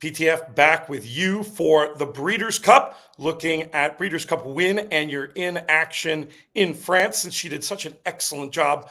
PTF back with you for the Breeders' Cup, looking at Breeders' Cup win and your in action in France, since she did such an excellent job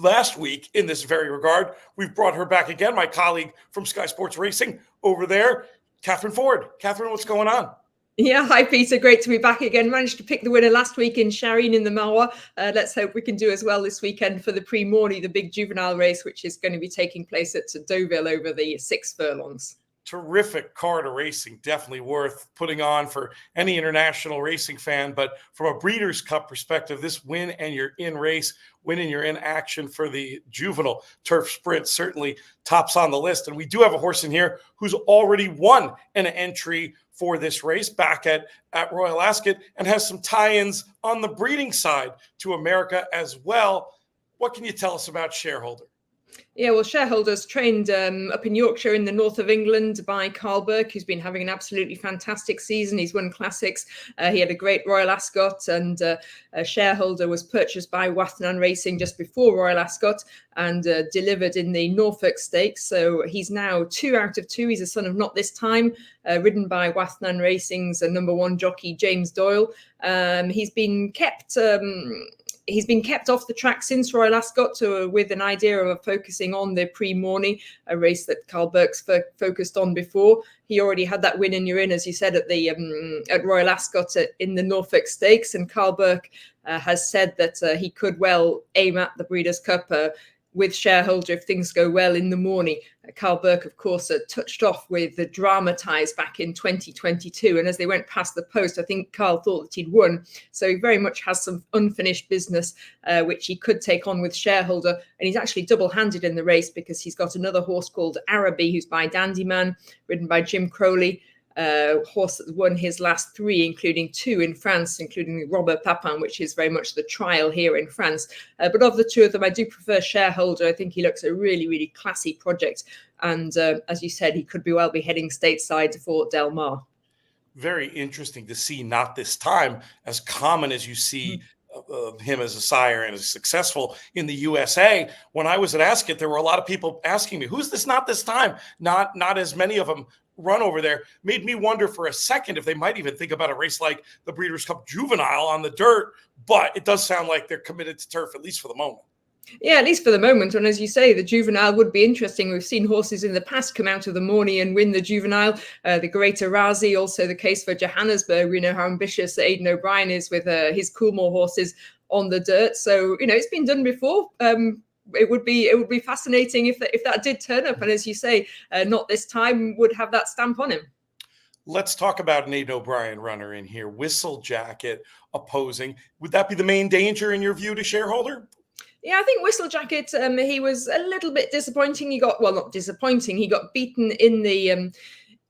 last week in this very regard. We've brought her back again, my colleague from Sky Sports Racing over there, Katherine Ford. Katherine, what's going on? Yeah, hi Peter, great to be back again. Managed to pick the winner last week in Charine in the Marois. Let's hope we can do as well this weekend for the Prix Morny, the big juvenile race, which is going to be taking place at Deauville over the 6 furlongs. Terrific car to racing, definitely worth putting on for any international racing fan. But from a Breeders' Cup perspective, this win and you're in race, win and you're in action for the juvenile turf sprint certainly tops on the list. And we do have a horse in here who's already won an entry for this race back at Royal Ascot and has some tie-ins on the breeding side to America as well. What can you tell us about Shareholder? Yeah, well, Shareholder's trained up in Yorkshire in the north of England by Karl Burke, who's been having an absolutely fantastic season. He's won classics. He had a great Royal Ascot, and Shareholder was purchased by Wathnan Racing just before Royal Ascot and delivered in the Norfolk Stakes. So he's now 2 out of 2. He's a son of Not This Time, ridden by Wathnan Racing's number 1 jockey, James Doyle. He's been kept off the track since Royal Ascot with an idea of focusing on the Prix Morny, a race that Karl Burke's focused on before. He already had that win in Urin, as you said, at Royal Ascot in the Norfolk Stakes. And Karl Burke has said that he could well aim at the Breeders' Cup with Shareholder if things go well in the Morny. Karl Burke, of course, touched off with the Dramatise back in 2022. And as they went past the post, I think Karl thought that he'd won. So he very much has some unfinished business, which he could take on with Shareholder. And he's actually double-handed in the race because he's got another horse called Arbaie, who's by Dandyman, ridden by Jim Crowley. Horse that won his last 3, including 2 in France, including Robert Papin, which is very much the trial here in France. But of the 2 of them, I do prefer Shareholder. I think he looks a really, really classy project. And as you said, he could well be heading stateside for Del Mar. Very interesting to see Not This Time, as common as you see him as a sire and as successful in the USA. When I was at Ascot, there were a lot of people asking me, who's this Not This Time? Not as many of them run over there. Made me wonder for a second if they might even think about a race like the Breeders' Cup Juvenile on the dirt. But it does sound like they're committed to turf, at least for the moment. Yeah, at least for the moment. And as you say, the juvenile would be interesting. We've seen horses in the past come out of the Morny and win the juvenile. The Great Arbaie, also the case for Johannesburg. We know how ambitious Aidan O'Brien is with his Coolmore horses on the dirt. So, it's been done before. It would be fascinating if that did turn up. And as you say, Not This Time would have that stamp on him. Let's talk about an Aidan O'Brien runner in here. Whistlejacket opposing. Would that be the main danger in your view to Shareholder? Yeah, I think Whistlejacket, he was a little bit disappointing. Not disappointing. He got beaten in the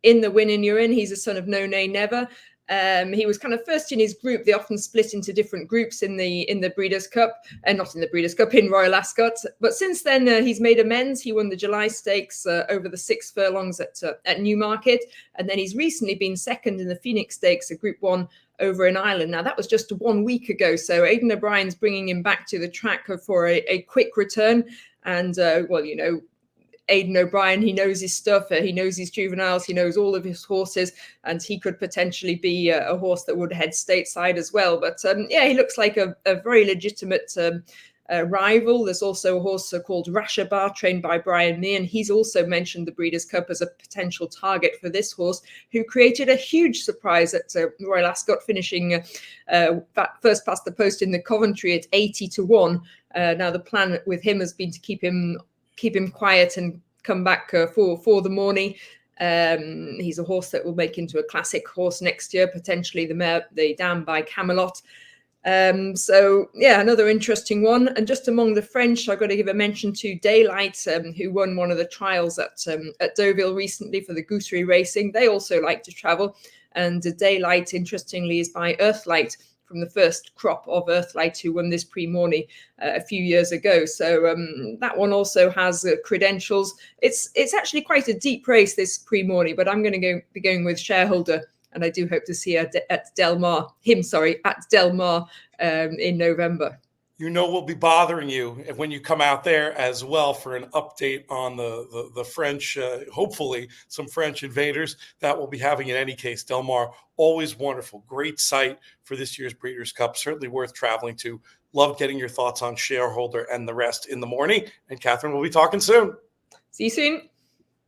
win in Urin. He's a son of No Nay Never. He was kind of first in his group. They often split into different groups in the Breeders' Cup, and not in the Breeders' Cup, in Royal Ascot. But since then, he's made amends. He won the July Stakes over the 6 furlongs at Newmarket, and then he's recently been second in the Phoenix Stakes, a Group 1 over in Ireland. Now, that was just 1 week ago. So Aidan O'Brien's bringing him back to the track for a quick return. And, Aidan O'Brien, he knows his stuff. He knows his juveniles. He knows all of his horses. And he could potentially be a horse that would head stateside as well. But, he looks like a very legitimate rival. There's also a horse called Rashamar, trained by Brian Mee, and he's also mentioned the Breeders' Cup as a potential target for this horse, who created a huge surprise at Royal Ascot, finishing first past the post in the Coventry at 80-1. Now the plan with him has been to keep him quiet and come back for the Morny. He's a horse that will make into a classic horse next year, potentially the Dam by Camelot. Another interesting one. And just among the French, I've got to give a mention to Daylight, who won one of the trials at Deauville recently for the Goosery Racing. They also like to travel. And Daylight, interestingly, is by Earthlight, from the first crop of Earthlight, who won this Prix Morny a few years ago. So that one also has credentials. It's actually quite a deep race, this Prix Morny, but I'm going to be going with Shareholder. And I do hope to see her at Del Mar in November. We'll be bothering you when you come out there as well for an update on the French, hopefully some French invaders that we'll be having in any case. Del Mar, always wonderful. Great site for this year's Breeders' Cup. Certainly worth traveling to. Love getting your thoughts on Shareholder and the rest in the morning. And Katherine, we'll be talking soon. See you soon.